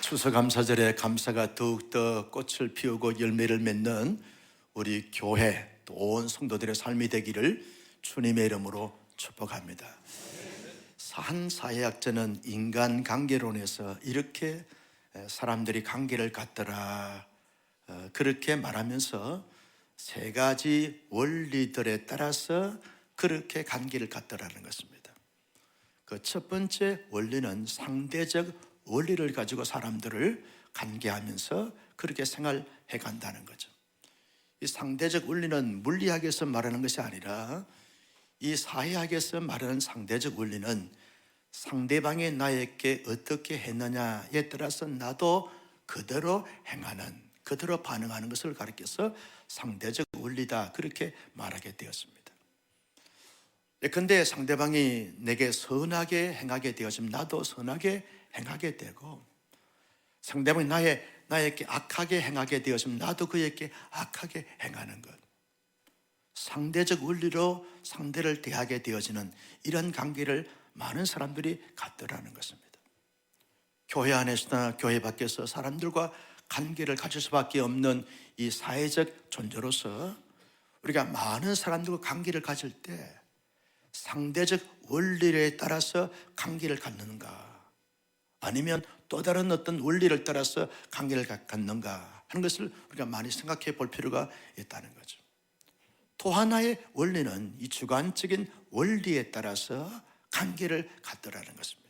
추수감사절에 감사가 더욱더 꽃을 피우고 열매를 맺는 우리 교회 또 온 성도들의 삶이 되기를 주님의 이름으로 축복합니다. 한 사회학자는 인간관계론에서 이렇게 사람들이 관계를 갖더라 그렇게 말하면서 세 가지 원리들에 따라서 그렇게 관계를 갖더라는 것입니다. 그 첫 번째 원리는 상대적 원리를 가지고 사람들을 관계하면서 그렇게 생활해 간다는 거죠. 이 상대적 원리는 물리학에서 말하는 것이 아니라 이 사회학에서 말하는 상대적 원리는 상대방이 나에게 어떻게 했느냐에 따라서 나도 그대로 행하는, 그대로 반응하는 것을 가리켜서 상대적 원리다 그렇게 말하게 되었습니다. 예컨대 상대방이 내게 선하게 행하게 되어지면 나도 선하게 행하게 되고, 상대방이 나에게 악하게 행하게 되어지면 나도 그에게 악하게 행하는 것, 상대적 원리로 상대를 대하게 되어지는 이런 관계를 많은 사람들이 갖더라는 것입니다. 교회 안에서나 교회 밖에서 사람들과 관계를 가질 수밖에 없는 이 사회적 존재로서 우리가 많은 사람들과 관계를 가질 때 상대적 원리에 따라서 관계를 갖는가, 아니면 또 다른 어떤 원리를 따라서 관계를 갖는가 하는 것을 우리가 많이 생각해 볼 필요가 있다는 거죠. 또 하나의 원리는 이 주관적인 원리에 따라서 관계를 갖더라는 것입니다.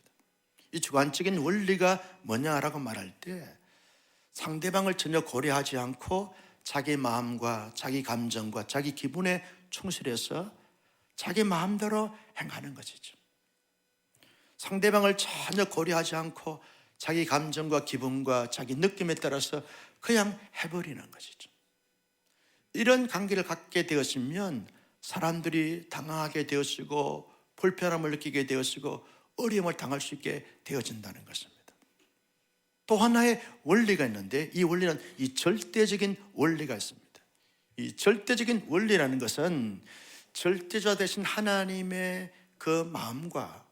이 주관적인 원리가 뭐냐라고 말할 때 상대방을 전혀 고려하지 않고 자기 마음과 자기 감정과 자기 기분에 충실해서 자기 마음대로 행하는 것이죠. 상대방을 전혀 고려하지 않고 자기 감정과 기분과 자기 느낌에 따라서 그냥 해버리는 것이죠. 이런 관계를 갖게 되었으면 사람들이 당황하게 되어지고 불편함을 느끼게 되어지고 어려움을 당할 수 있게 되어진다는 것입니다. 또 하나의 원리가 있는데 이 원리는 이 절대적인 원리가 있습니다. 이 절대적인 원리라는 것은 절대자 되신 하나님의 그 마음과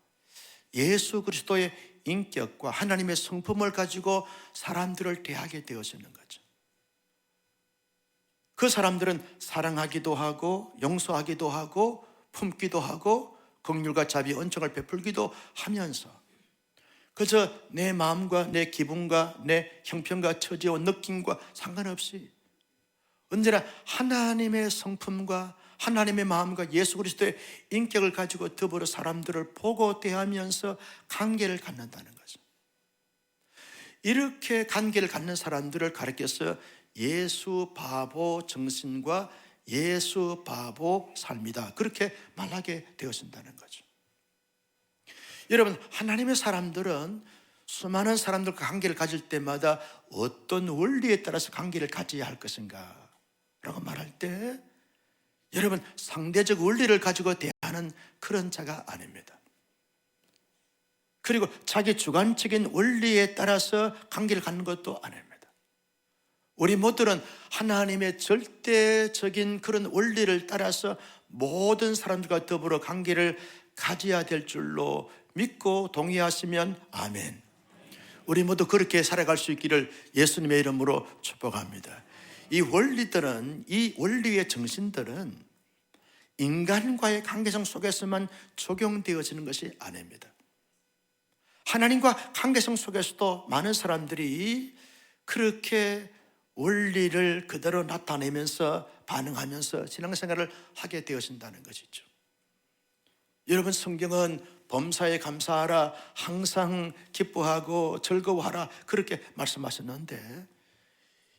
예수 그리스도의 인격과 하나님의 성품을 가지고 사람들을 대하게 되어지는 거죠. 그 사람들은 사랑하기도 하고 용서하기도 하고 품기도 하고 긍휼과 자비恩宠을 베풀기도 하면서 그저 내 마음과 내 기분과 내 형편과 처지와 느낌과 상관없이 언제나 하나님의 성품과 하나님의 마음과 예수 그리스도의 인격을 가지고 더불어 사람들을 보고 대하면서 관계를 갖는다는 거죠. 이렇게 관계를 갖는 사람들을 가리켜서 예수 바보 정신과 예수 바보 삶이다 그렇게 말하게 되어진다는 거죠. 여러분, 하나님의 사람들은 수많은 사람들과 관계를 가질 때마다 어떤 원리에 따라서 관계를 가져야 할 것인가 라고 말할 때 여러분, 상대적 원리를 가지고 대하는 그런 자가 아닙니다. 그리고 자기 주관적인 원리에 따라서 관계를 갖는 것도 아닙니다. 우리 모두는 하나님의 절대적인 그런 원리를 따라서 모든 사람들과 더불어 관계를 가져야 될 줄로 믿고 동의하시면 아멘. 우리 모두 그렇게 살아갈 수 있기를 예수님의 이름으로 축복합니다. 이 원리들은, 이 원리의 정신들은 인간과의 관계성 속에서만 적용되어지는 것이 아닙니다. 하나님과 관계성 속에서도 많은 사람들이 그렇게 원리를 그대로 나타내면서 반응하면서 신앙생활을 하게 되어진다는 것이죠. 여러분, 성경은 범사에 감사하라, 항상 기뻐하고 즐거워하라 그렇게 말씀하셨는데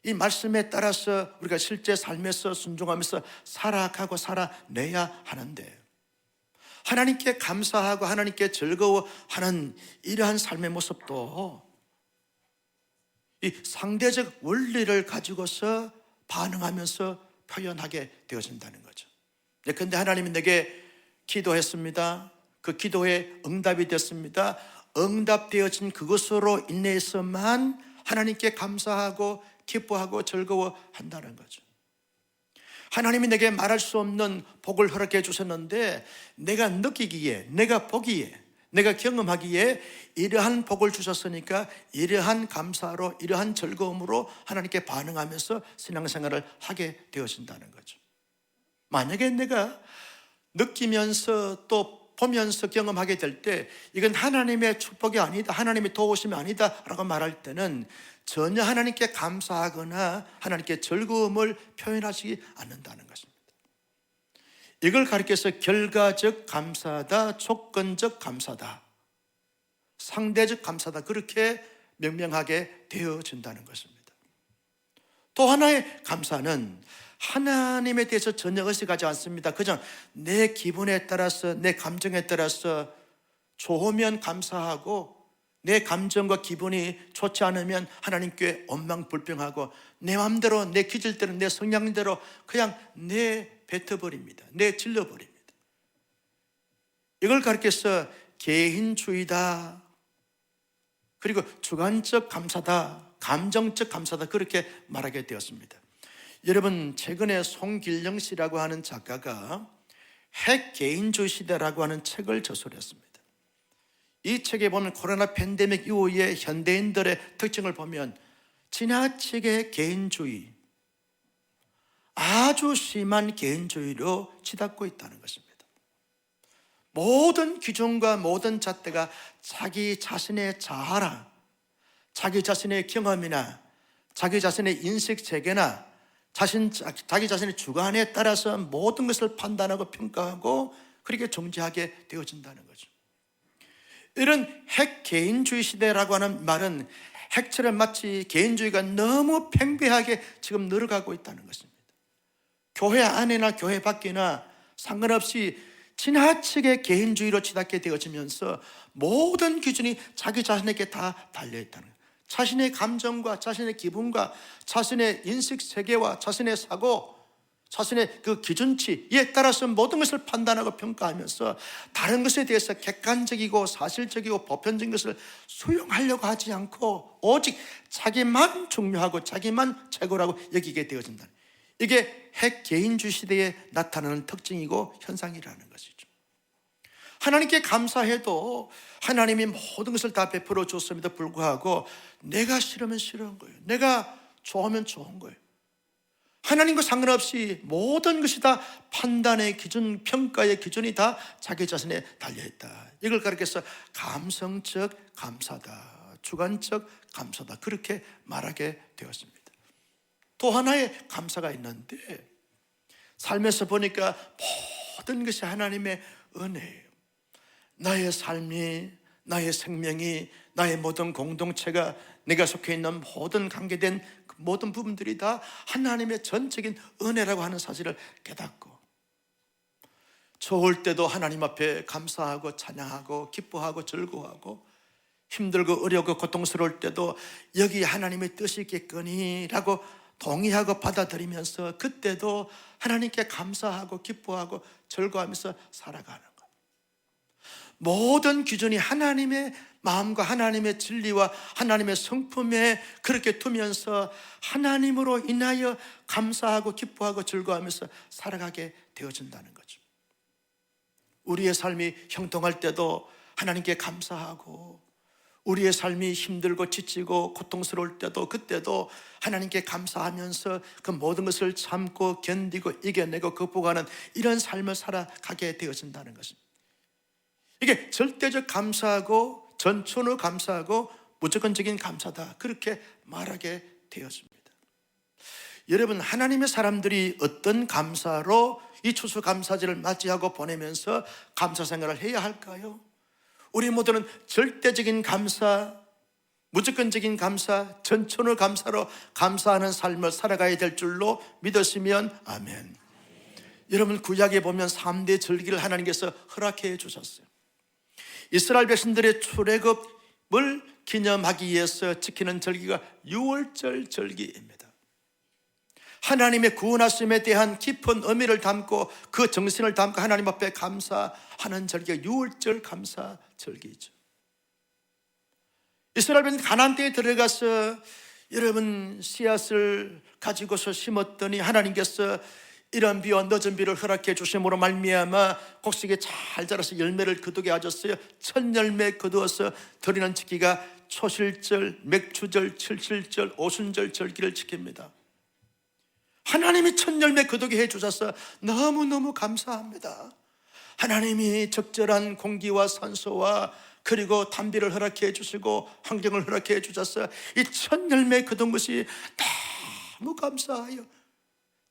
이 말씀에 따라서 우리가 실제 삶에서 순종하면서 살아가고 살아내야 하는데 하나님께 감사하고 하나님께 즐거워하는 이러한 삶의 모습도 이 상대적 원리를 가지고서 반응하면서 표현하게 되어진다는 거죠. 그런데 하나님이 내게 기도했습니다. 그 기도에 응답이 됐습니다. 응답되어진 그것으로 인해서만 하나님께 감사하고 기뻐하고 즐거워한다는 거죠. 하나님이 내게 말할 수 없는 복을 허락해 주셨는데 내가 느끼기에, 내가 보기에, 내가 경험하기에 이러한 복을 주셨으니까 이러한 감사로, 이러한 즐거움으로 하나님께 반응하면서 신앙생활을 하게 되어진다는 거죠. 만약에 내가 느끼면서 또 보면서 경험하게 될 때 이건 하나님의 축복이 아니다, 하나님의 도우심이 아니다 라고 말할 때는 전혀 하나님께 감사하거나 하나님께 즐거움을 표현하지 않는다는 것입니다. 이걸 가리켜서 결과적 감사다, 조건적 감사다, 상대적 감사다, 그렇게 명명하게 되어진다는 것입니다. 또 하나의 감사는 하나님에 대해서 전혀 의식하지 않습니다. 그냥 내 기분에 따라서, 내 감정에 따라서 좋으면 감사하고 내 감정과 기분이 좋지 않으면 하나님께 원망불평하고 내 마음대로, 내 기질대로, 내 성향대로 그냥 뱉어버립니다. 질러버립니다. 이걸 가리켜서 개인주의다, 그리고 주관적 감사다, 감정적 감사다, 그렇게 말하게 되었습니다. 여러분, 최근에 송길영 씨라고 하는 작가가 핵개인주의 시대라고 하는 책을 저술했습니다. 이 책에 보면 코로나 팬데믹 이후에 현대인들의 특징을 보면 지나치게 개인주의, 아주 심한 개인주의로 치닫고 있다는 것입니다. 모든 기준과 모든 잣대가 자기 자신의 자아나 자기 자신의 경험이나 자기 자신의 인식 체계나 자기 자신의 주관에 따라서 모든 것을 판단하고 평가하고 그렇게 존재하게 되어진다는 거죠. 이런 핵개인주의 시대라고 하는 말은 핵처럼 마치 개인주의가 너무 팽배하게 지금 늘어가고 있다는 것입니다. 교회 안이나 교회 밖이나 상관없이 지나치게 개인주의로 치닫게 되어지면서 모든 기준이 자기 자신에게 다 달려있다는 거예요. 자신의 감정과 자신의 기분과 자신의 인식 세계와 자신의 사고, 자신의 그 기준치에 따라서 모든 것을 판단하고 평가하면서 다른 것에 대해서 객관적이고 사실적이고 보편적인 것을 수용하려고 하지 않고 오직 자기만 중요하고 자기만 최고라고 여기게 되어진다. 이게 핵개인주의 시대에 나타나는 특징이고 현상이라는 것이죠. 하나님께 감사해도 하나님이 모든 것을 다 베풀어 줬음에도 불구하고 내가 싫으면 싫은 거예요. 내가 좋으면 좋은 거예요. 하나님과 상관없이 모든 것이 다 판단의 기준, 평가의 기준이 다 자기 자신에 달려있다. 이걸 가리켜서 감성적 감사다, 주관적 감사다, 그렇게 말하게 되었습니다. 또 하나의 감사가 있는데 삶에서 보니까 모든 것이 하나님의 은혜예요. 나의 삶이, 나의 생명이, 나의 모든 공동체가, 내가 속해 있는 모든 관계된 모든 부분들이 다 하나님의 전적인 은혜라고 하는 사실을 깨닫고 좋을 때도 하나님 앞에 감사하고 찬양하고 기뻐하고 즐거워하고 힘들고 어렵고 고통스러울 때도 여기 하나님의 뜻이 있겠거니라고 동의하고 받아들이면서 그때도 하나님께 감사하고 기뻐하고 즐거워하면서 살아가는 것. 모든 기준이 하나님의 마음과 하나님의 진리와 하나님의 성품에 그렇게 두면서 하나님으로 인하여 감사하고 기뻐하고 즐거워하면서 살아가게 되어진다는 거죠. 우리의 삶이 형통할 때도 하나님께 감사하고 우리의 삶이 힘들고 지치고 고통스러울 때도 그때도 하나님께 감사하면서 그 모든 것을 참고 견디고 이겨내고 극복하는 이런 삶을 살아가게 되어진다는 것입니다. 이게 절대적 감사하고 전천후 감사하고 무조건적인 감사다, 그렇게 말하게 되었습니다. 여러분, 하나님의 사람들이 어떤 감사로 이 추수감사절을 맞이하고 보내면서 감사 생활을 해야 할까요? 우리 모두는 절대적인 감사, 무조건적인 감사, 전천후 감사로 감사하는 삶을 살아가야 될 줄로 믿으시면 아멘. 여러분, 구약에 보면 3대 절기를 하나님께서 허락해 주셨어요. 이스라엘 백성들의 출애굽을 기념하기 위해서 지키는 절기가 유월절 절기입니다. 하나님의 구원하심에 대한 깊은 의미를 담고 그 정신을 담고 하나님 앞에 감사하는 절기가 유월절 감사 절기죠. 이스라엘 백성이 가나안 땅에 들어가서 여러분 씨앗을 가지고서 심었더니 하나님께서 이런 비와 늦은 비를 허락해 주심으로 말미암아 곡식이 잘 자라서 열매를 거두게 하셨어요. 첫 열매 거두어서 드리는 지키가 초실절, 맥추절, 칠칠절, 오순절 절기를 지킵니다. 하나님이 첫 열매 거두게 해주셔서 너무너무 감사합니다. 하나님이 적절한 공기와 산소와 그리고 단비를 허락해 주시고 환경을 허락해 주셔서 이 첫 열매 거둔 것이 너무 감사해요.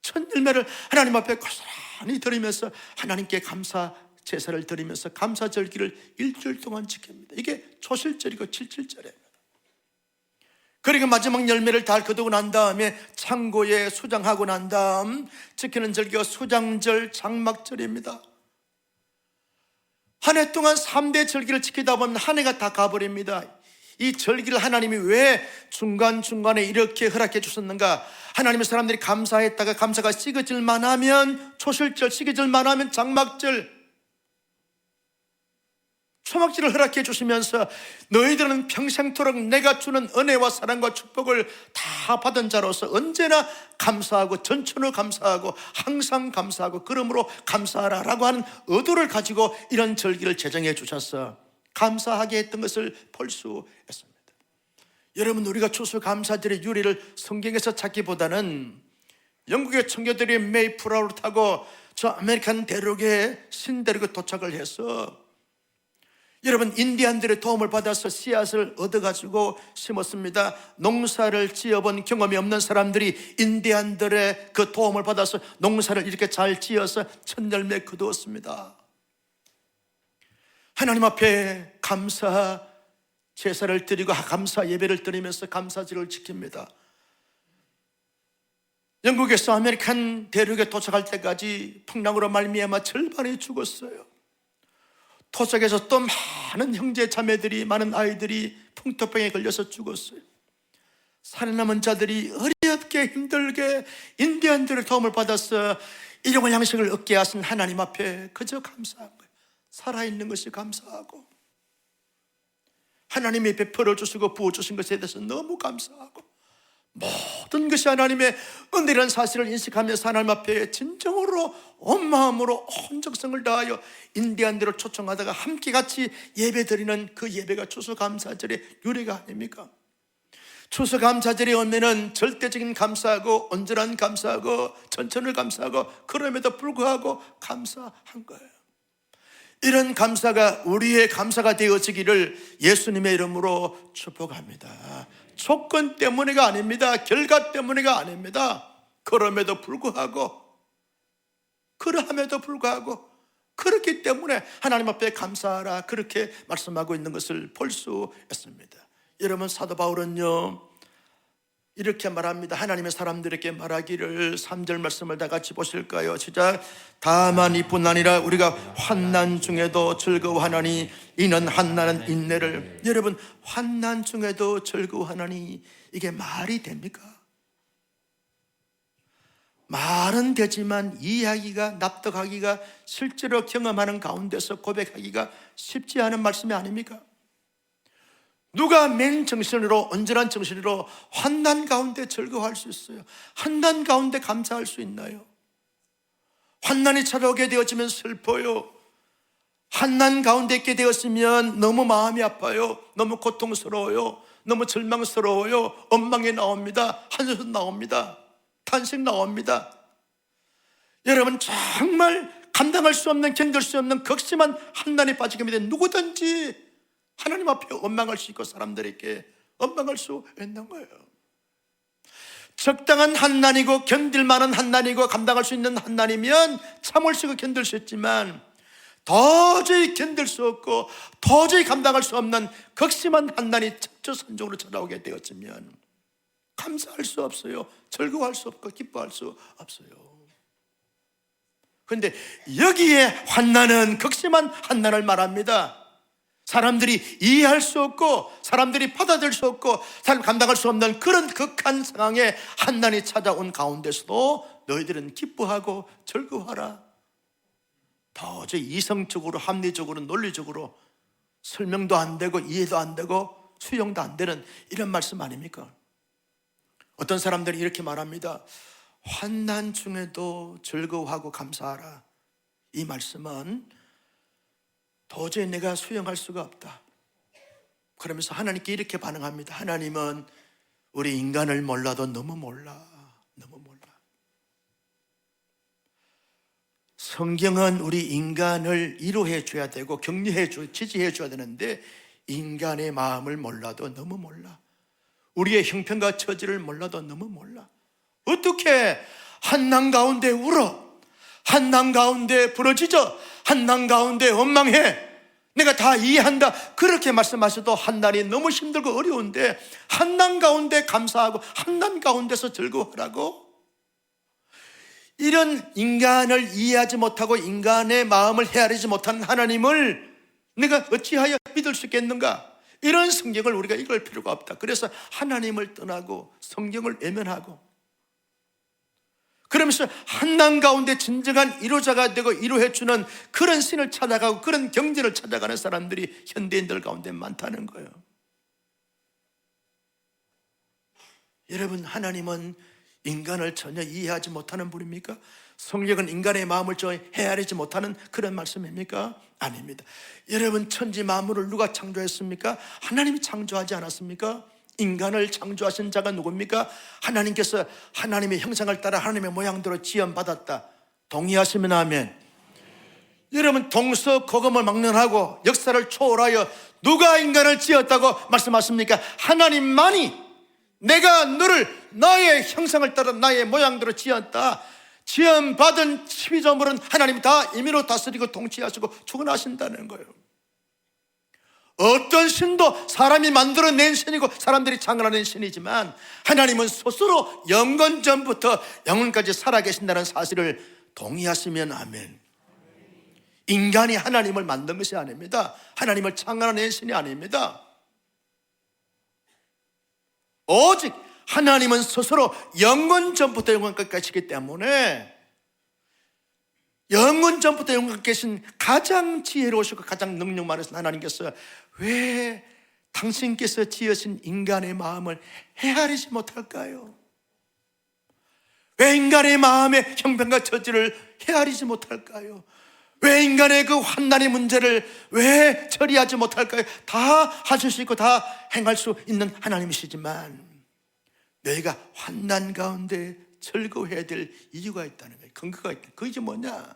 첫 열매를 하나님 앞에 고스란히 드리면서 하나님께 감사 제사를 드리면서 감사 절기를 일주일 동안 지킵니다. 이게 초실절이고 칠칠절입니다. 그리고 마지막 열매를 다 거두고 난 다음에 창고에 수장하고 난 다음 지키는 절기가 수장절, 장막절입니다. 한 해 동안 3대 절기를 지키다 보면 한 해가 다 가버립니다. 이 절기를 하나님이 왜 중간중간에 이렇게 허락해 주셨는가? 하나님의 사람들이 감사했다가 감사가 식어질만 하면 초실절, 식어질만 하면 장막절, 초막절을 허락해 주시면서 너희들은 평생토록 내가 주는 은혜와 사랑과 축복을 다 받은 자로서 언제나 감사하고 전천후 감사하고 항상 감사하고 그러므로 감사하라라고 하는 의도를 가지고 이런 절기를 제정해 주셔서 감사하게 했던 것을 볼 수 있습니다. 여러분, 우리가 추수감사절의 유래를 성경에서 찾기보다는 영국의 청교들이 메이플라워를 타고 저 아메리칸 대륙에 신대륙에 도착을 해서 여러분, 인디안들의 도움을 받아서 씨앗을 얻어가지고 심었습니다. 농사를 지어본 경험이 없는 사람들이 인디안들의 그 도움을 받아서 농사를 이렇게 잘 지어서 첫 열매 거두었습니다. 하나님 앞에 감사 제사를 드리고 감사 예배를 드리면서 감사절을 지킵니다. 영국에서 아메리칸 대륙에 도착할 때까지 풍랑으로 말미암아 절반이 죽었어요. 토속에서 또 많은 형제 자매들이, 많은 아이들이 풍토병에 걸려서 죽었어요. 살아남은 자들이 어렵게 힘들게 인디안들의 도움을 받아서 일용할 양식을 얻게 하신 하나님 앞에 그저 감사한 거예요. 살아있는 것이 감사하고 하나님이 베풀어 주시고 부어주신 것에 대해서 너무 감사하고 모든 것이 하나님의 은혜라는 사실을 인식하면서 하나님 앞에 진정으로 온 마음으로 온 정성을 다하여 인디안들을 초청하다가 함께 같이 예배드리는 그 예배가 추수감사절의 유래가 아닙니까? 추수감사절에 오면은 절대적인 감사하고 온전한 감사하고 전천을 감사하고 그럼에도 불구하고 감사한 거예요. 이런 감사가 우리의 감사가 되어지기를 예수님의 이름으로 축복합니다. 조건 때문에가 아닙니다. 결과 때문에가 아닙니다. 그럼에도 불구하고 그렇기 때문에 하나님 앞에 감사하라 그렇게 말씀하고 있는 것을 볼 수 있습니다. 여러분, 사도 바울은요 이렇게 말합니다. 하나님의 사람들에게 말하기를 3절 말씀을 다 같이 보실까요? 시작. 다만 이뿐 아니라 우리가 환난 중에도 즐거워하나니 이는 환난은 인내를. 여러분, 환난 중에도 즐거워하나니 이게 말이 됩니까? 말은 되지만 이해하기가, 납득하기가, 실제로 경험하는 가운데서 고백하기가 쉽지 않은 말씀이 아닙니까? 누가 맨정신으로, 온전한 정신으로 환난 가운데 즐거워할 수 있어요? 환난 가운데 감사할 수 있나요? 환난이 찾아오게 되어지면 슬퍼요. 환난 가운데 있게 되었으면 너무 마음이 아파요. 너무 고통스러워요. 너무 절망스러워요. 엉망이 나옵니다. 한숨 나옵니다. 탄식 나옵니다. 여러분, 정말 감당할 수 없는, 견딜 수 없는 극심한 환난에 빠지게 되면 누구든지 하나님 앞에 원망할 수 있고 사람들에게 원망할 수 있는 거예요. 적당한 환난이고 견딜 만한 환난이고 감당할 수 있는 환난이면 참을 수 있고 견딜 수 있지만 도저히 견딜 수 없고 도저히 감당할 수 없는 극심한 환난이 척추선적으로 찾아오게 되었으면 감사할 수 없어요. 즐거워할 수 없고 기뻐할 수 없어요. 그런데 여기에 환난은 극심한 환난을 말합니다. 사람들이 이해할 수 없고 사람들이 받아들일 수 없고 사람 감당할 수 없는 그런 극한 상황에 환난이 찾아온 가운데서도 너희들은 기뻐하고 즐거워하라. 도저히 이성적으로, 합리적으로, 논리적으로 설명도 안 되고 이해도 안 되고 수용도 안 되는 이런 말씀 아닙니까? 어떤 사람들이 이렇게 말합니다. 환난 중에도 즐거워하고 감사하라. 이 말씀은 도저히 내가 수용할 수가 없다. 그러면서 하나님께 이렇게 반응합니다. 하나님은 우리 인간을 몰라도 너무 몰라. 너무 몰라. 성경은 우리 인간을 위로해 줘야 되고 격려해 줘, 지지해 줘야 되는데 인간의 마음을 몰라도 너무 몰라. 우리의 형편과 처지를 몰라도 너무 몰라. 어떻게 한난 가운데 울어? 한난 가운데 부러지죠? 한난 가운데 원망해? 내가 다 이해한다. 그렇게 말씀하셔도 한난이 너무 힘들고 어려운데 한난 가운데 감사하고 한난 가운데서 즐거워하라고? 이런 인간을 이해하지 못하고 인간의 마음을 헤아리지 못하는 하나님을 내가 어찌하여 믿을 수 있겠는가? 이런 성경을 우리가 읽을 필요가 없다. 그래서 하나님을 떠나고 성경을 외면하고 그러면서 한난 가운데 진정한 위로자가 되고 위로해주는 그런 신을 찾아가고 그런 경제를 찾아가는 사람들이 현대인들 가운데 많다는 거예요. 여러분, 하나님은 인간을 전혀 이해하지 못하는 분입니까? 성경은 인간의 마음을 헤아리지 못하는 그런 말씀입니까? 아닙니다. 여러분, 천지 만물을 누가 창조했습니까? 하나님이 창조하지 않았습니까? 인간을 창조하신 자가 누굽니까? 하나님께서 하나님의 형상을 따라 하나님의 모양대로 지음받았다. 동의하시면 아멘. 여러분, 동서고금을 막론하고 역사를 초월하여 누가 인간을 지었다고 말씀하십니까? 하나님만이 내가 너를 나의 형상을 따라 나의 모양대로 지었다. 지음받은 피조물은 하나님이 다 임의로 다스리고 통치하시고 주관하신다는 거예요. 어떤 신도 사람이 만들어낸 신이고 사람들이 창조하는 신이지만 하나님은 스스로 영원 전부터 영원까지 살아계신다는 사실을 동의하시면 아멘. 인간이 하나님을 만든 것이 아닙니다. 하나님을 창조하는 신이 아닙니다. 오직 하나님은 스스로 영원 전부터 영원까지 계시기 때문에 영원 전부터 영원까지 계신 가장 지혜로우시고 가장 능력 많으신 하나님께서 왜 당신께서 지으신 인간의 마음을 헤아리지 못할까요? 왜 인간의 마음의 형편과 처지를 헤아리지 못할까요? 왜 인간의 그 환난의 문제를 왜 처리하지 못할까요? 다 하실 수 있고 다 행할 수 있는 하나님이시지만 너희가 환난 가운데 즐거워해야 될 이유가 있다는 거예요. 근거가 있다. 그게 뭐냐?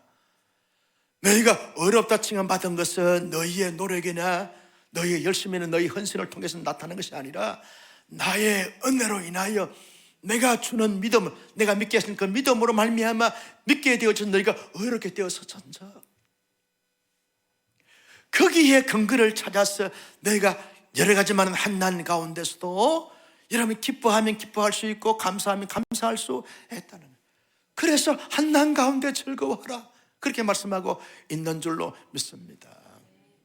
너희가 어렵다 칭함받은 것은 너희의 노력이나 너희의 열심이나 너희 헌신을 통해서 나타나는 것이 아니라 나의 은혜로 인하여 내가 주는 믿음, 내가 믿게 하신 그 믿음으로 말미암아 믿게 되어진 너희가 어렵게 되어서 전적 거기에 근거를 찾아서 너희가 여러 가지 많은 환난 가운데서도 여러분 기뻐하면 기뻐할 수 있고 감사하면 감사할 수 있다는 거예요. 그래서 환난 가운데 즐거워하라 그렇게 말씀하고 있는 줄로 믿습니다.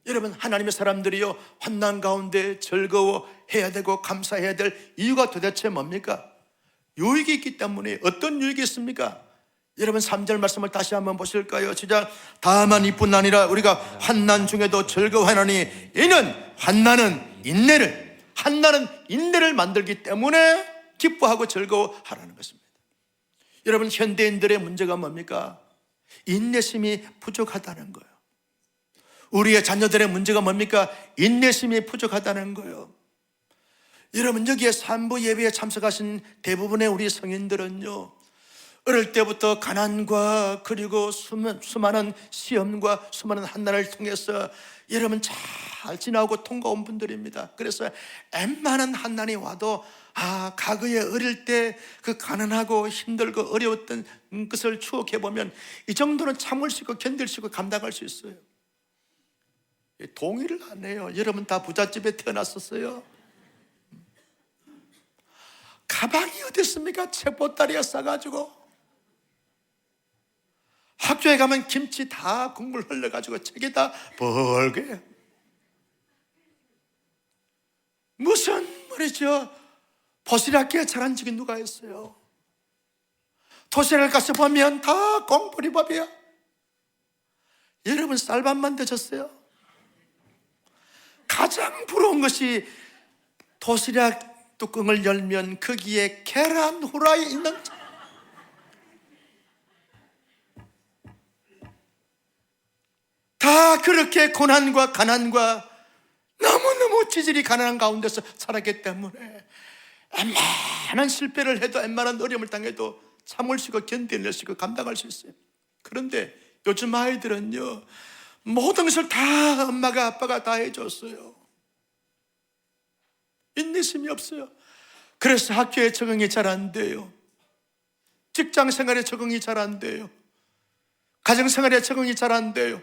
여러분, 하나님의 사람들이요 환난 가운데 즐거워해야 되고 감사해야 될 이유가 도대체 뭡니까? 유익이 있기 때문에. 어떤 유익이 있습니까? 여러분 3절 말씀을 다시 한번 보실까요? 시작. 다만 이뿐 아니라 우리가 환난 중에도 즐거워하노니 이는 환난은 인내를 만들기 때문에 기뻐하고 즐거워하라는 것입니다. 여러분, 현대인들의 문제가 뭡니까? 인내심이 부족하다는 거예요. 우리의 자녀들의 문제가 뭡니까? 인내심이 부족하다는 거예요. 여러분, 여기에 산부 예배에 참석하신 대부분의 우리 성인들은요 어릴 때부터 가난과 그리고 수많은 시험과 수많은 한난을 통해서 여러분 잘 지나고 통과온 분들입니다. 그래서 웬만한 한난이 와도 과거에 어릴 때 그 가난하고 힘들고 어려웠던 것을 추억해보면 이 정도는 참을 수 있고 견딜 수 있고 감당할 수 있어요. 동의를 안 해요. 여러분 다 부잣집에 태어났었어요. 가방이 어디 있습니까? 책보따리가 싸가지고 학교에 가면 김치 다 국물 흘러가지고 책이 다 벌게. 무슨 말이죠? 도시락에 자란 적이 누가 있어요? 도시락을 가서 보면 다 공부리밥이야. 여러분 쌀밥만 드셨어요? 가장 부러운 것이 도시락 뚜껑을 열면 거기에 계란 후라이 있는 그렇게 고난과 가난과 너무너무 지질이 가난한 가운데서 살았기 때문에 웬만한 실패를 해도 웬만한 어려움을 당해도 참을 수 있고 견뎌낼 수 있고 감당할 수 있어요. 그런데 요즘 아이들은요, 모든 것을 다 엄마가 아빠가 다 해줬어요. 인내심이 없어요. 그래서 학교에 적응이 잘 안 돼요. 직장 생활에 적응이 잘 안 돼요. 가정 생활에 적응이 잘 안 돼요.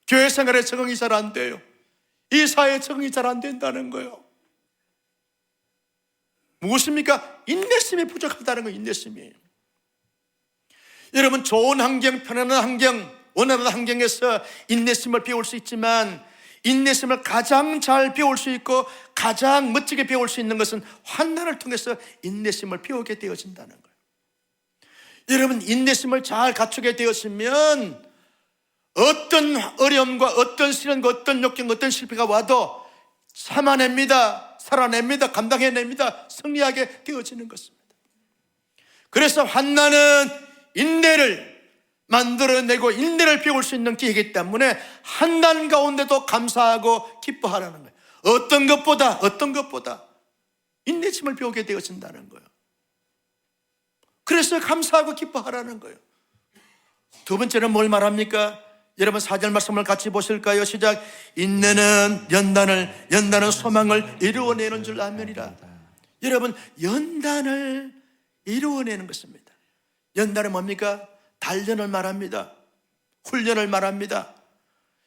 교회 생활에 적응이 잘 안 돼요. 이 사회에 적응이 잘 안 된다는 거예요. 무엇입니까? 인내심이 부족하다는 거예요. 인내심이. 여러분, 좋은 환경, 편안한 환경, 원활한 환경에서 인내심을 배울 수 있지만 인내심을 가장 잘 배울 수 있고 가장 멋지게 배울 수 있는 것은 환난을 통해서 인내심을 배우게 되어진다는 거예요. 여러분, 인내심을 잘 갖추게 되었으면 어떤 어려움과 어떤 시련과 어떤 역경, 어떤 실패가 와도 참아냅니다, 살아냅니다, 감당해냅니다, 승리하게 되어지는 것입니다. 그래서 환난은 인내를 만들어내고 인내를 배울 수 있는 기회이기 때문에 환난 가운데도 감사하고 기뻐하라는 거예요. 어떤 것보다 인내심을 배우게 되어진다는 거예요. 그래서 감사하고 기뻐하라는 거예요. 두 번째는 뭘 말합니까? 여러분 4절 말씀을 같이 보실까요? 시작. 인내는 연단은 소망을 이루어내는 줄 아느니라. 여러분, 연단을 이루어내는 것입니다. 연단은 뭡니까? 단련을 말합니다. 훈련을 말합니다.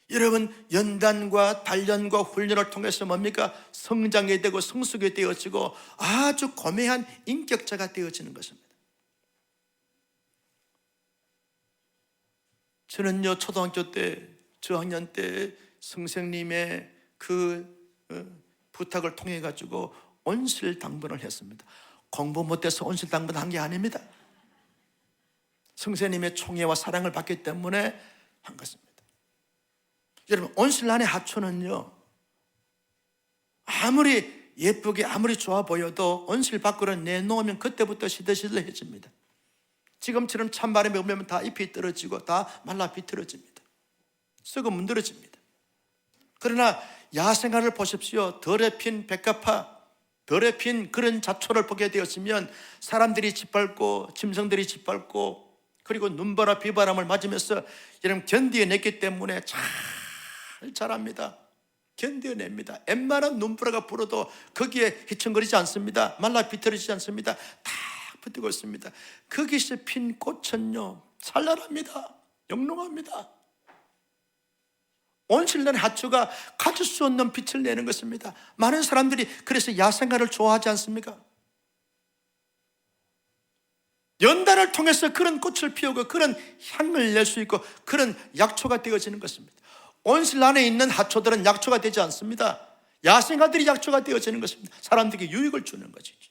여러분, 연단과 단련과 훈련을 통해서 뭡니까? 성장이 되고 성숙이 되어지고 아주 고매한 인격자가 되어지는 것입니다. 저는요, 초등학교 때, 저학년 때 선생님의 부탁을 통해 가지고 온실 당번을 했습니다. 공부 못해서 온실 당번한 게 아닙니다. 선생님의 총애와 사랑을 받기 때문에 한 것입니다. 여러분, 온실 안의 하초는요, 아무리 예쁘게 아무리 좋아 보여도 온실 밖으로 내놓으면 그때부터 시들시들해집니다. 지금처럼 찬바람에 오면 다 잎이 떨어지고 다 말라 비틀어집니다. 썩어 문드러집니다. 그러나 야생화를 보십시오. 덜에 핀 백합화, 덜에 핀 그런 잡초를 보게 되었으면 사람들이 짓밟고 짐승들이 짓밟고 그리고 눈바람 비바람을 맞으면서 여러분 견뎌냈기 때문에 잘 자랍니다. 견뎌냅니다. 웬만한 눈보라가 불어도 거기에 휘청거리지 않습니다. 말라 비틀어지지 않습니다. 다 붙고 있습니다. 거기서 핀 꽃은요, 찬란합니다. 영롱합니다. 온실난 하초가 가질 수 없는 빛을 내는 것입니다. 많은 사람들이 그래서 야생화를 좋아하지 않습니까? 연단을 통해서 그런 꽃을 피우고 그런 향을 낼 수 있고 그런 약초가 되어지는 것입니다. 온실 안에 있는 하초들은 약초가 되지 않습니다. 야생화들이 약초가 되어지는 것입니다. 사람들에게 유익을 주는 것이죠.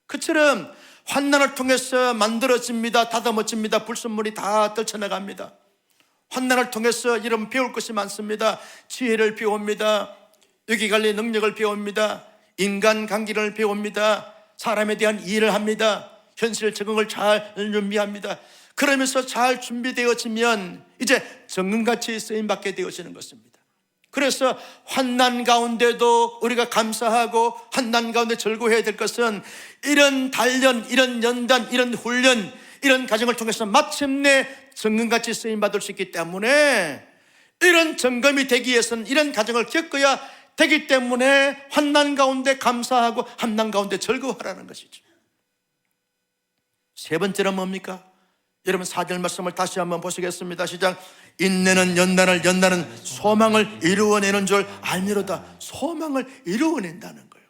그처럼 환난을 통해서 만들어집니다. 다듬어집니다. 불순물이 다 떨쳐나갑니다. 환난을 통해서 이런 배울 것이 많습니다. 지혜를 배웁니다. 여기관리 능력을 배웁니다. 인간관계를 배웁니다. 사람에 대한 이해를 합니다. 현실 적응을 잘 준비합니다. 그러면서 잘 준비되어지면 이제 정금같이 쓰임받게 되어지는 것입니다. 그래서 환난 가운데도 우리가 감사하고 환난 가운데 즐거워해야 될 것은 이런 단련, 이런 연단, 이런 훈련, 이런 과정을 통해서 마침내 정금같이 쓰임받을 수 있기 때문에 이런 점검이 되기 위해서는 이런 과정을 겪어야 되기 때문에 환난 가운데 감사하고 환난 가운데 즐거워하라는 것이죠. 세 번째는 뭡니까? 여러분 4절 말씀을 다시 한번 보시겠습니다. 시작. 인내는 연단은 소망을 이루어내는 줄 알미로다. 소망을 이루어낸다는 거예요.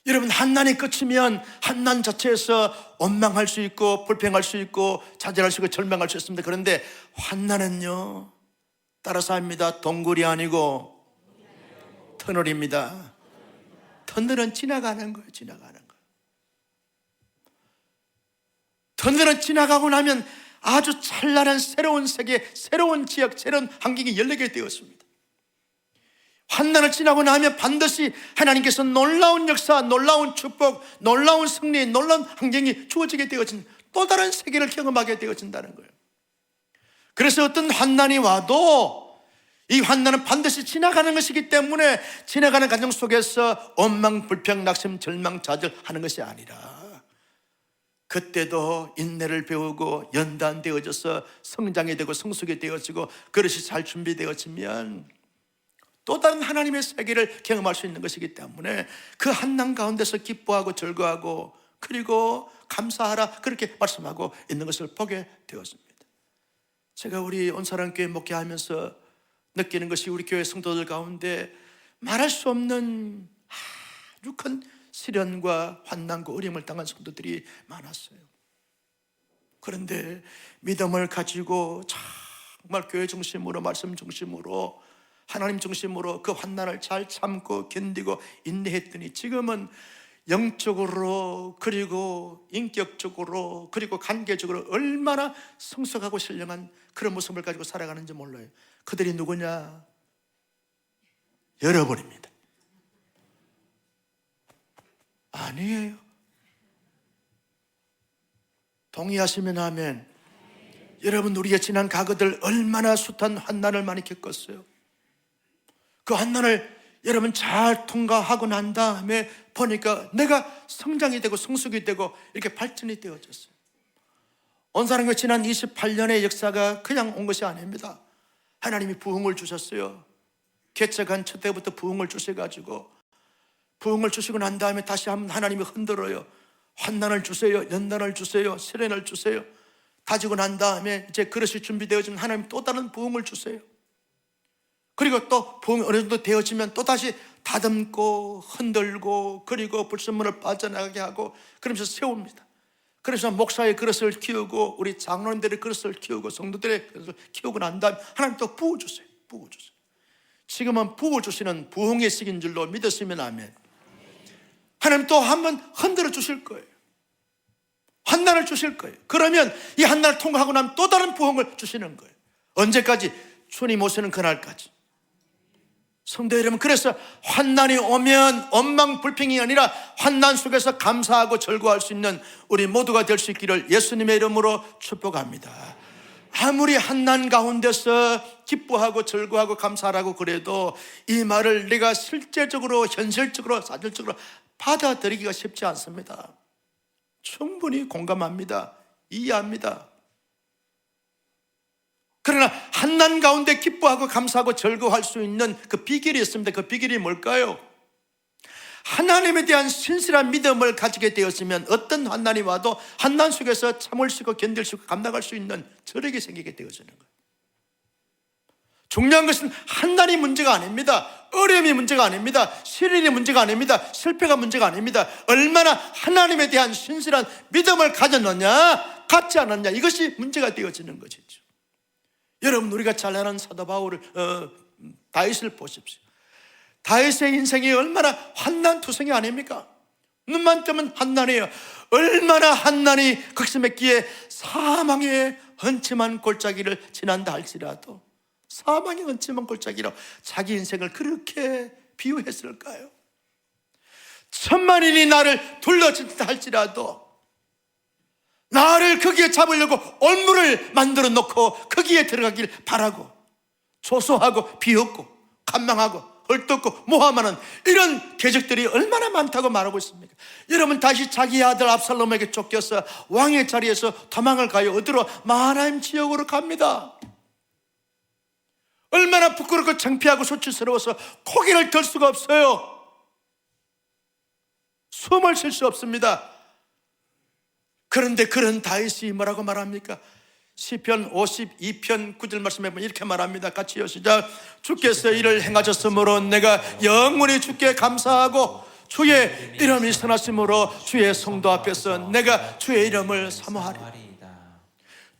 여러분, 환난이 끝이면 환난 자체에서 원망할 수 있고 불평할 수 있고 좌절할 수 있고 절망할 수 있습니다. 그런데 환난은요, 따라서 합니다. 동굴이 아니고 터널입니다. 터널은 지나가는 거예요. 지나가는 거예요. 터널은 지나가고 나면 아주 찬란한 새로운 세계, 새로운 지역, 새로운 환경이 열리게 되었습니다. 환난을 지나고 나면 반드시 하나님께서 놀라운 역사, 놀라운 축복, 놀라운 승리, 놀라운 환경이 주어지게 되어진 또 다른 세계를 경험하게 되어진다는 거예요. 그래서 어떤 환난이 와도 이 환난은 반드시 지나가는 것이기 때문에 지나가는 과정 속에서 원망, 불평, 낙심, 절망, 좌절하는 것이 아니라 그때도 인내를 배우고 연단되어져서 성장이 되고 성숙이 되어지고 그릇이 잘 준비되어지면 또 다른 하나님의 세계를 경험할 수 있는 것이기 때문에 그 환난 가운데서 기뻐하고 즐거워하고 그리고 감사하라 그렇게 말씀하고 있는 것을 보게 되었습니다. 제가 우리 온사랑교회 목회하면서 느끼는 것이 우리 교회 성도들 가운데 말할 수 없는 아주 큰 시련과 환난과 어려움을 당한 성도들이 많았어요. 그런데 믿음을 가지고 정말 교회 중심으로 말씀 중심으로 하나님 중심으로 그 환난을 잘 참고 견디고 인내했더니 지금은 영적으로 그리고 인격적으로 그리고 관계적으로 얼마나 성숙하고 신령한 그런 모습을 가지고 살아가는지 몰라요. 그들이 누구냐? 여러분입니다. 아니에요. 동의하시면 아멘. 여러분, 우리의 지난 과거들 얼마나 숱한 환난을 많이 겪었어요. 그 환난을 여러분 잘 통과하고 난 다음에 보니까 내가 성장이 되고 성숙이 되고 이렇게 발전이 되어졌어요. 온사랑교회 지난 28년의 역사가 그냥 온 것이 아닙니다. 하나님이 부흥을 주셨어요. 개척한 첫 때부터 부흥을 주셔가지고 부흥을 주시고 난 다음에 다시 한번 하나님이 흔들어요. 환난을 주세요, 연단을 주세요, 시련을 주세요. 다지고 난 다음에 이제 그릇이 준비되어지면 하나님 또 다른 부흥을 주세요. 그리고 또 부흥이 어느 정도 되어지면 또 다시 다듬고 흔들고 그리고 불순물을 빠져나가게 하고 그러면서 세웁니다. 그래서 목사의 그릇을 키우고 우리 장로님들의 그릇을 키우고 성도들의 그릇을 키우고 난 다음에 하나님 또 부어주세요. 부어주세요. 지금은 부어주시는 부흥의 시기인 줄로 믿으시면 아멘. 하나님 또 한번 흔들어 주실 거예요. 환난을 주실 거예요. 그러면 이 환난을 통과하고 나면 또 다른 부흥을 주시는 거예요. 언제까지? 주님 오시는 그날까지. 성도 여러분, 그래서 환난이 오면 원망불평이 아니라 환난 속에서 감사하고 즐거워할 수 있는 우리 모두가 될 수 있기를 예수님의 이름으로 축복합니다. 아무리 환난 가운데서 기뻐하고 즐거워하고 감사하라고 그래도 이 말을 내가 실제적으로 현실적으로 사실적으로 받아들이기가 쉽지 않습니다. 충분히 공감합니다. 이해합니다. 그러나 환난 가운데 기뻐하고 감사하고 즐거워할 수 있는 그 비결이 있습니다. 그 비결이 뭘까요? 하나님에 대한 신실한 믿음을 가지게 되었으면 어떤 환난이 와도 환난 속에서 참을 수 있고 견딜 수 있고 감당할 수 있는 저력이 생기게 되어지는 거예요. 중요한 것은 환난이 문제가 아닙니다. 어려움이 문제가 아닙니다. 시련이 문제가 아닙니다. 실패가 문제가 아닙니다. 얼마나 하나님에 대한 신실한 믿음을 가졌느냐 갖지 않았냐 이것이 문제가 되어지는 것이죠. 여러분, 우리가 잘 아는 사도 바울을 다윗을 보십시오. 다윗의 인생이 얼마나 환난투성이 아닙니까? 눈만 뜨면 환난이에요. 얼마나 환난이 극심했기에 사망의 헌침한 골짜기를 지난다 할지라도 사망의 헌침한 골짜기로 자기 인생을 그렇게 비유했을까요? 천만인이 나를 둘러친다 할지라도 나를 거기에 잡으려고 올무를 만들어 놓고 거기에 들어가길 바라고 조소하고 비웃고 간망하고 헐뜯고 모함하는 이런 궤적들이 얼마나 많다고 말하고 있습니까? 여러분, 다시 자기 아들 압살롬에게 쫓겨서 왕의 자리에서 도망을 가요. 어디로? 마하나임 지역으로 갑니다. 얼마나 부끄럽고 창피하고 수치스러워서 고개를 들 수가 없어요. 숨을 쉴 수 없습니다. 그런데 그런 다윗이 뭐라고 말합니까? 시편 52편 9절 말씀에 보면 이렇게 말합니다. 같이요, 시작. 주께서 이를 행하셨으므로 내가 영원히 주께 감사하고 주의 이름이 선하심으로 주의 성도 앞에서 내가 주의 이름을 사모하리.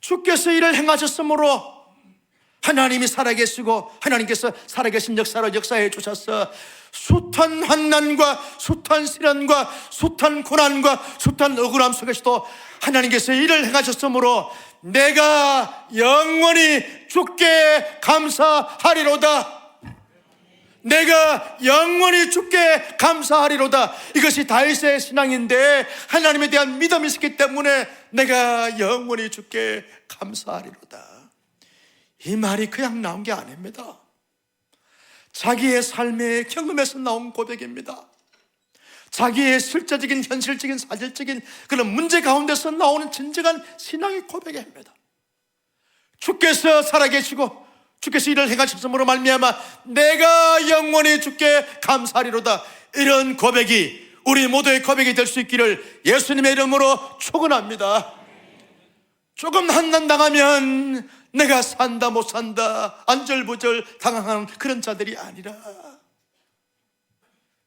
주께서 이를 행하셨으므로 하나님이 살아계시고 하나님께서 살아계신 역사로 역사해 주셔서 숱한 환난과 숱한 시련과 숱한 고난과 숱한 억울함 속에서도 하나님께서 일을 행하셨으므로 내가 영원히 주께 감사하리로다. 내가 영원히 주께 감사하리로다. 이것이 다윗의 신앙인데 하나님에 대한 믿음이 있었기 때문에 내가 영원히 주께 감사하리로다. 이 말이 그냥 나온 게 아닙니다. 자기의 삶의 경험에서 나온 고백입니다. 자기의 실제적인, 현실적인, 사실적인 그런 문제 가운데서 나오는 진정한 신앙의 고백입니다. 주께서 살아계시고 주께서 이를 행하셨음으로 말미암아 내가 영원히 주께 감사하리로다. 이런 고백이 우리 모두의 고백이 될 수 있기를 예수님의 이름으로 축원합니다. 조금 한난당하면 내가 산다 못 산다 안절부절 당황하는 그런 자들이 아니라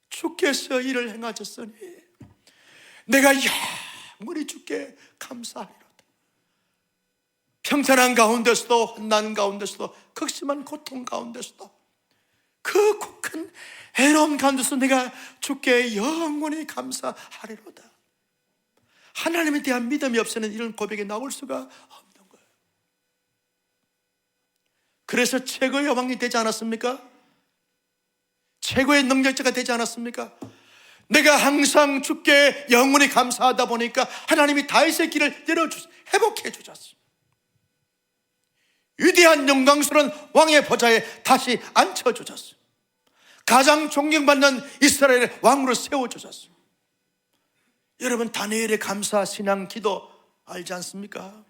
주께서 이를 행하셨으니 내가 영원히 주께 감사하리로다. 평탄한 가운데서도, 환난 가운데서도, 극심한 고통 가운데서도, 그 큰 해로운 가운데서 내가 주께 영원히 감사하리로다. 하나님에 대한 믿음이 없이는 이런 고백이 나올 수가 없는 거예요. 그래서 최고의 왕이 되지 않았습니까? 최고의 능력자가 되지 않았습니까? 내가 항상 주께 영원히 감사하다 보니까 하나님이 다윗의 길을 열어주셨어요. 회복해 주셨어요. 위대한 영광스러운 왕의 보좌에 다시 앉혀주셨어요. 가장 존경받는 이스라엘의 왕으로 세워주셨어요. 여러분, 다니엘의 감사 신앙 기도 알지 않습니까?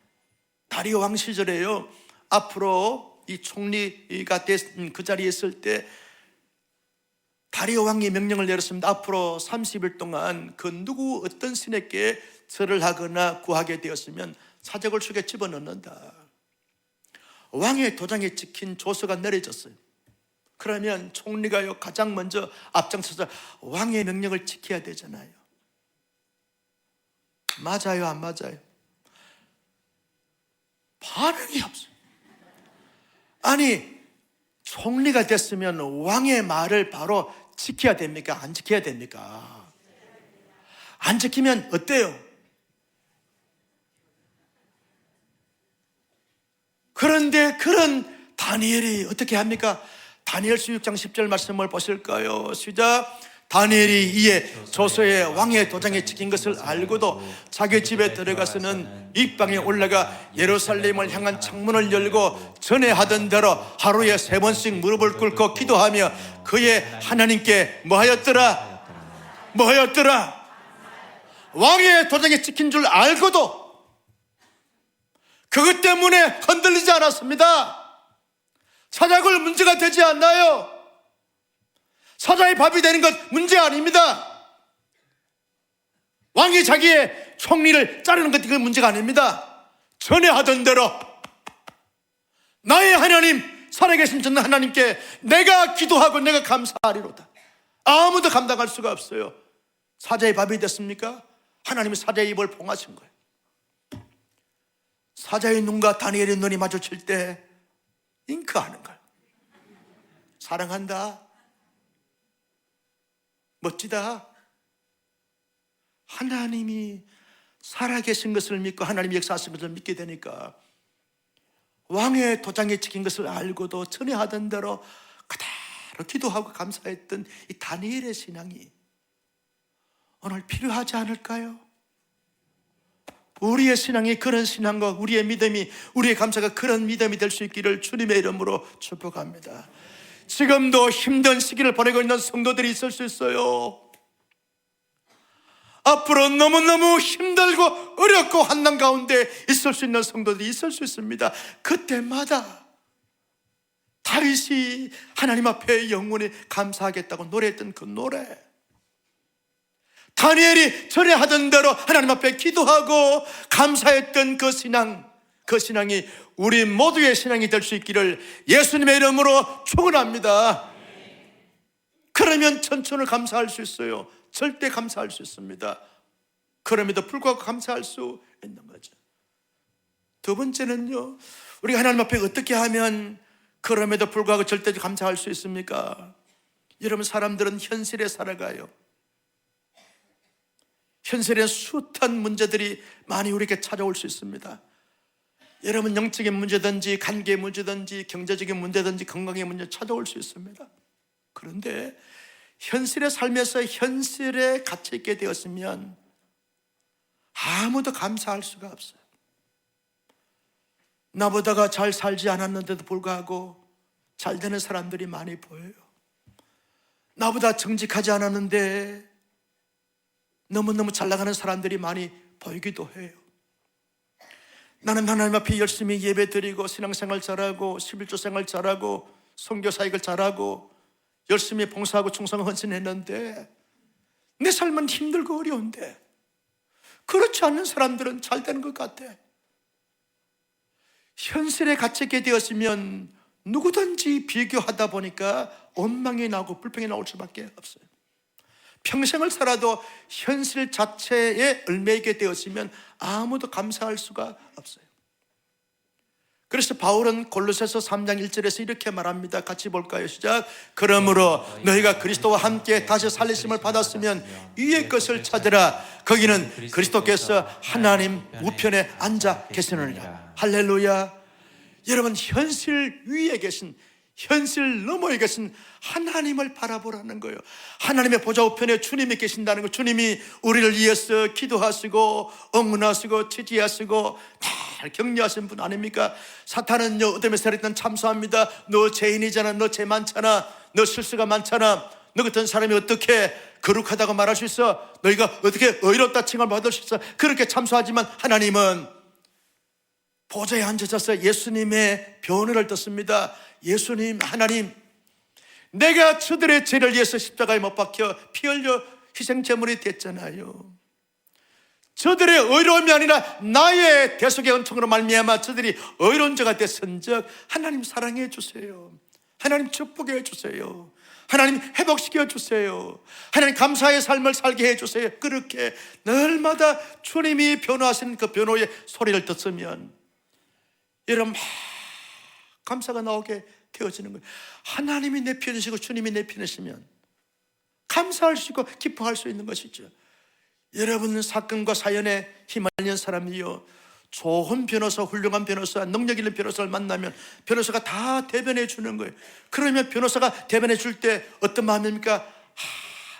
다리오 왕 시절에요, 앞으로 이 총리가 된 그 자리에 있을 때 다리오 왕이 명령을 내렸습니다. 앞으로 30일 동안 그 누구 어떤 신에게 절을 하거나 구하게 되었으면 사적을 속에 집어넣는다. 왕의 도장에 찍힌 조서가 내려졌어요. 그러면 총리가요 가장 먼저 앞장서서 왕의 명령을 지켜야 되잖아요. 맞아요, 안 맞아요? 반응이 없어요. 아니, 총리가 됐으면 왕의 말을 바로 지켜야 됩니까? 안 지켜야 됩니까? 안 지키면 어때요? 그런데 그런 다니엘이 어떻게 합니까? 다니엘서 6장 10절 말씀을 보실까요? 시작. 다니엘이 이에 조서에 왕의 도장에 찍힌 것을 알고도 자기 집에 들어가서는 입방에 올라가 예루살렘을 향한 창문을 열고 전에 하던 대로 하루에 3번씩 무릎을 꿇고 기도하며 그의 하나님께 뭐하였더라? 왕의 도장에 찍힌 줄 알고도 그것 때문에 흔들리지 않았습니다. 사자굴 문제가 되지 않나요? 사자의 밥이 되는 것 문제 아닙니다. 왕이 자기의 총리를 자르는 것 그건 문제가 아닙니다. 전에 하던 대로 나의 하나님, 살아계신 전 하나님께 내가 기도하고 내가 감사하리로다. 아무도 감당할 수가 없어요. 사자의 밥이 됐습니까? 하나님이 사자의 입을 봉하신 거예요. 사자의 눈과 다니엘의 눈이 마주칠 때 잉크하는 거예요. 사랑한다, 멋지다. 하나님이 살아계신 것을 믿고 하나님이 역사하신 것을 믿게 되니까 왕의 도장에 찍힌 것을 알고도 전에 하던 대로 그대로 기도하고 감사했던 이 다니엘의 신앙이 오늘 필요하지 않을까요? 우리의 신앙이 그런 신앙과 우리의 믿음이, 우리의 감사가 그런 믿음이 될 수 있기를 주님의 이름으로 축복합니다. 지금도 힘든 시기를 보내고 있는 성도들이 있을 수 있어요. 앞으로 너무너무 힘들고 어렵고 환난 가운데 있을 수 있는 성도들이 있을 수 있습니다. 그때마다 다윗이 하나님 앞에 영원히 감사하겠다고 노래했던 그 노래, 다니엘이 전에 하던 대로 하나님 앞에 기도하고 감사했던 그 신앙이 우리 모두의 신앙이 될 수 있기를 예수님의 이름으로 축원합니다. 그러면 천천히 감사할 수 있어요. 절대 감사할 수 있습니다. 그럼에도 불구하고 감사할 수 있는 거죠. 두 번째는요, 우리가 하나님 앞에 어떻게 하면 그럼에도 불구하고 절대 감사할 수 있습니까? 여러분, 사람들은 현실에 살아가요. 현실에 숱한 문제들이 많이 우리에게 찾아올 수 있습니다. 여러분, 영적인 문제든지 관계 문제든지 경제적인 문제든지 건강의 문제 찾아올 수 있습니다. 그런데 현실의 삶에서 현실에 갇혀 있게 되었으면 아무도 감사할 수가 없어요. 나보다가 잘 살지 않았는데도 불구하고 잘 되는 사람들이 많이 보여요. 나보다 정직하지 않았는데 너무너무 잘 나가는 사람들이 많이 보이기도 해요. 나는 하나님 앞에 열심히 예배 드리고 신앙생활 잘하고 11조 생활 잘하고 선교사역을 잘하고 열심히 봉사하고 충성 헌신했는데 내 삶은 힘들고 어려운데 그렇지 않는 사람들은 잘 되는 것 같아. 현실에 갇히게 되었으면 누구든지 비교하다 보니까 원망이 나고 불평이 나올 수밖에 없어요. 평생을 살아도 현실 자체에 얽매이게 되었으면 아무도 감사할 수가 없어요. 그래서 바울은 골로새서 3장 1절에서 이렇게 말합니다. 같이 볼까요? 시작. 그러므로 너희가 그리스도와 함께 다시 살리심을 받았으면 위의 것을 찾으라. 거기는 그리스도께서 하나님 우편에 앉아 계시느니라. 할렐루야. 여러분, 현실 위에 계신, 현실 너머에 계신 하나님을 바라보라는 거예요. 하나님의 보좌 우편에 주님이 계신다는 거. 주님이 우리를 위해서 기도하시고 응원하시고 지지하시고 잘 격려하신 분 아닙니까? 사탄은요, 어둠의 세력들은 참소합니다. 너 죄인이잖아, 너 죄 많잖아, 너 실수가 많잖아, 너 같은 사람이 어떻게 거룩하다고 말할 수 있어? 너희가 어떻게 의롭다 칭함을 받을 수 있어? 그렇게 참소하지만 하나님은 보좌에 앉으셔서 예수님의 변호를 듣습니다. 예수님, 하나님, 내가 저들의 죄를 위해서 십자가에 못 박혀 피 흘려 희생제물이 됐잖아요. 저들의 의로움이 아니라 나의 대속의 은총으로 말미암아 저들이 의로운 자가 됐은즉 하나님 사랑해 주세요. 하나님 축복해 주세요. 하나님 회복시켜 주세요. 하나님 감사의 삶을 살게 해 주세요. 그렇게 날마다 주님이 변호하시는 그 변호의 소리를 듣으면 여러분 막 감사가 나오게 되어지는 거예요. 하나님이 내 편이시고 주님이 내 편이시면 감사할 수 있고 기뻐할 수 있는 것이죠. 여러분, 사건과 사연에 휘말린 사람이요, 좋은 변호사, 훌륭한 변호사, 능력 있는 변호사를 만나면 변호사가 다 대변해 주는 거예요. 그러면 변호사가 대변해 줄 때 어떤 마음입니까?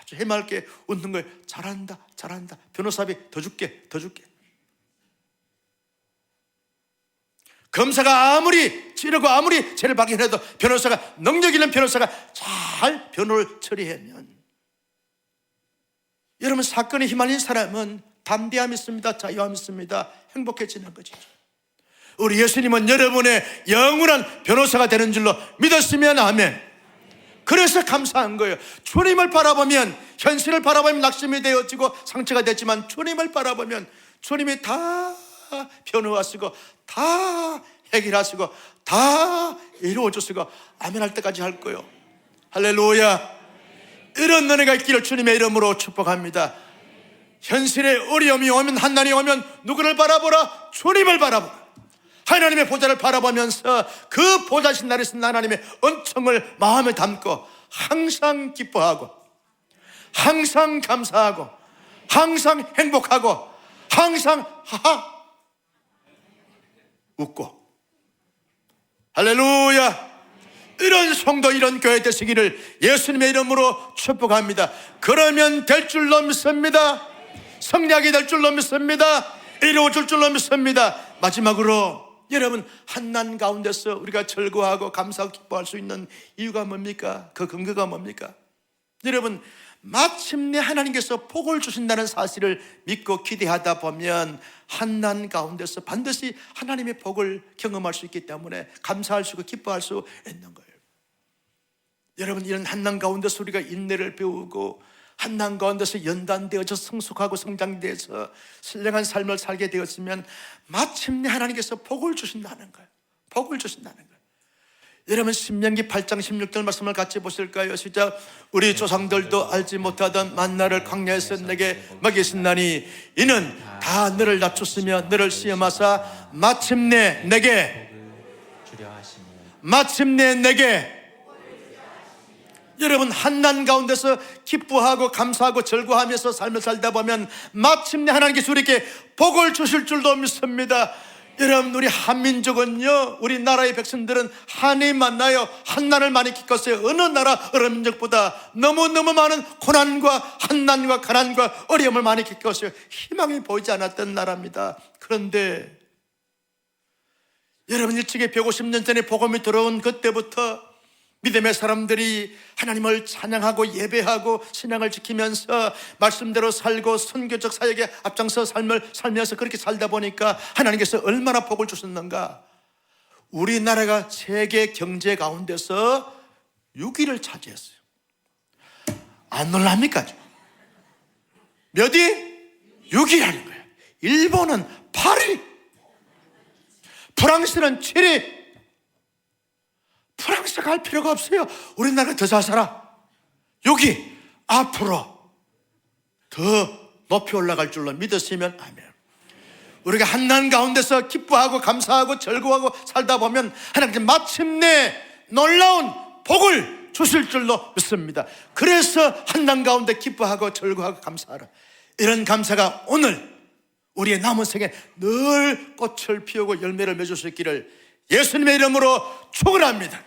아주 해맑게 웃는 거예요. 잘한다, 잘한다. 변호사비 더 줄게, 더 줄게. 검사가 아무리 찌르고 아무리 죄를 발견해도 변호사가, 능력 있는 변호사가 잘 변호를 처리하면, 여러분, 사건에 휘말린 사람은 담대함이 있습니다. 자유함이 있습니다. 행복해지는 것이죠. 우리 예수님은 여러분의 영원한 변호사가 되는 줄로 믿었으면 아멘. 그래서 감사한 거예요. 주님을 바라보면, 현실을 바라보면 낙심이 되어지고 상처가 됐지만 주님을 바라보면 주님이 다 변호하시고 다 해결하시고 다 이루어주시고 아멘 할 때까지 할 거예요. 할렐루야. 이런 은혜가 있기를 주님의 이름으로 축복합니다. 현실에 어려움이 오면, 한난이 오면 누구를 바라보라? 주님을 바라보라. 하나님의 보좌를 바라보면서 그 보좌신 날에 쓴 하나님의 은총을 마음에 담고 항상 기뻐하고 항상 감사하고 항상 행복하고 항상 하하 웃고, 할렐루야. 이런 성도, 이런 교회 되시기를 예수님의 이름으로 축복합니다. 그러면 될 줄로 믿습니다. 성략이 될 줄로 믿습니다. 이루어질 줄로 믿습니다. 마지막으로 여러분, 한난 가운데서 우리가 즐거워하고 감사하고 기뻐할 수 있는 이유가 뭡니까? 그 근거가 뭡니까? 여러분, 마침내 하나님께서 복을 주신다는 사실을 믿고 기대하다 보면 한난 가운데서 반드시 하나님의 복을 경험할 수 있기 때문에 감사할 수 있고 기뻐할 수 있는 거예요. 여러분, 이런 한난 가운데서 우리가 인내를 배우고 한난 가운데서 연단되어서 성숙하고 성장돼서 신령한 삶을 살게 되었으면 마침내 하나님께서 복을 주신다는 거예요. 복을 주신다는 거예요. 여러분, 신명기 8장 16절 말씀을 같이 보실까요? 시작. 우리 조상들도 알지 못하던 만나를 광야에서 내게 먹이신다니 이는 다 너를 낮췄으며 너를 시험하사 마침내 내게 여러분, 한난 가운데서 기뻐하고 감사하고 즐거워하면서 삶을 살다 보면 마침내 하나님께서 우리에게 복을 주실 줄도 믿습니다. 여러분, 우리 한민족은요, 우리 나라의 백성들은 한이 만나요. 한난을 많이 겪었어요. 어느 나라 어느 민족보다 너무너무 많은 고난과 한난과 가난과 어려움을 많이 겪었어요. 희망이 보이지 않았던 나라입니다. 그런데 여러분, 일찍이 150년 전에 복음이 들어온 그때부터 믿음의 사람들이 하나님을 찬양하고 예배하고 신앙을 지키면서 말씀대로 살고 선교적 사역에 앞장서 삶을 살면서 그렇게 살다 보니까 하나님께서 얼마나 복을 주셨는가. 우리나라가 세계 경제 가운데서 6위를 차지했어요. 안 놀랍니까? 몇 위? 6위라는 거예요. 일본은 8위, 프랑스는 7위. 프랑스 갈 필요가 없어요. 우리나라가 더 잘 살아. 여기 앞으로 더 높이 올라갈 줄로 믿으시면 아멘. 우리가 한난 가운데서 기뻐하고 감사하고 즐거워하고 살다 보면 하나님께서 마침내 놀라운 복을 주실 줄로 믿습니다. 그래서 한난 가운데 기뻐하고 즐거워하고 감사하라. 이런 감사가 오늘 우리의 남은 생에 늘 꽃을 피우고 열매를 맺을 수 있기를 예수님의 이름으로 축원합니다.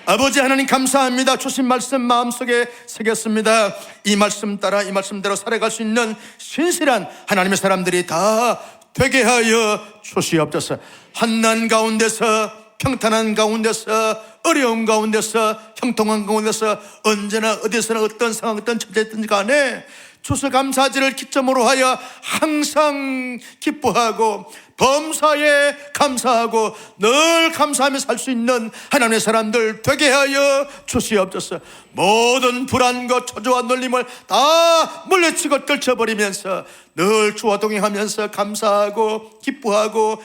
아버지 하나님 감사합니다. 주신 말씀 마음속에 새겼습니다. 이 말씀 따라 이 말씀대로 살아갈 수 있는 신실한 하나님의 사람들이 다 되게 하여 주시옵소서. 한난 가운데서, 평탄한 가운데서, 어려운 가운데서, 형통한 가운데서 언제나 어디서나 어떤 상황 어떤 처지든지 간에 추수감사절을 기점으로 하여 항상 기뻐하고 범사에 감사하고 늘 감사하며 살 수 있는 하나님의 사람들 되게 하여 주시옵소서. 모든 불안과 초조와 놀림을 다 물리치고 떨쳐버리면서 늘 주와 동행하면서 감사하고 기뻐하고